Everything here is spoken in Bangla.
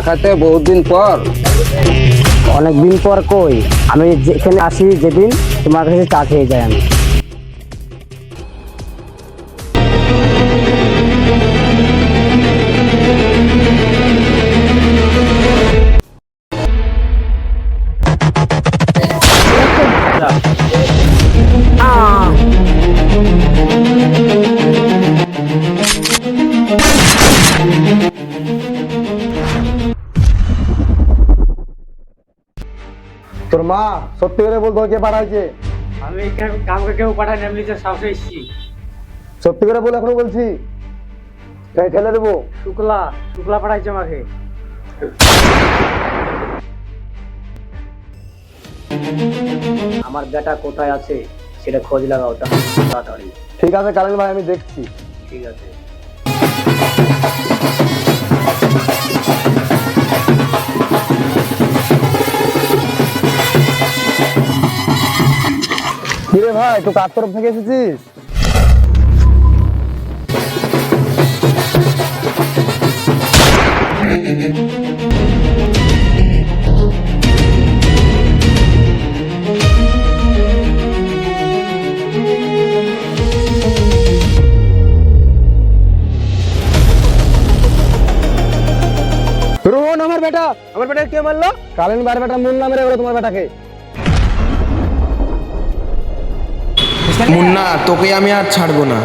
দেখাতে বহুত দিন পর। অনেক দিন পর কই, আমি যেখানে আসি যেদিন তোমার কাছে চা খেয়ে যাই আমি। তোর মা সত্যি করে বল, তোকে কে পাঠাইছে? আমি কামকে কেউ পাঠাই আমি নিজের সাহসে এসেছি। সত্যি করে বল, এখনো বলছি তাই ঠেলে দেবো। শুক্লা শুক্লা পাঠাইছে আমাকে। আমার বেটা কোথায় আছে সেটা খোঁজ লাগাও তাড়াতাড়ি। ঠিক আছে কালীন ভাই, আমি দেখছি। ঠিক আছে। কিরে ভাই, তুই কার তরফ থেকে এসেছিস? রোহন আমার বেটা, আমার বেটা কে মারলো? কালীন ভাইয়ের বেটা মুন্না মেরে গেলো তোমার বেটাকে। মুন্না, তোকে আমি আর ছাড়বো না।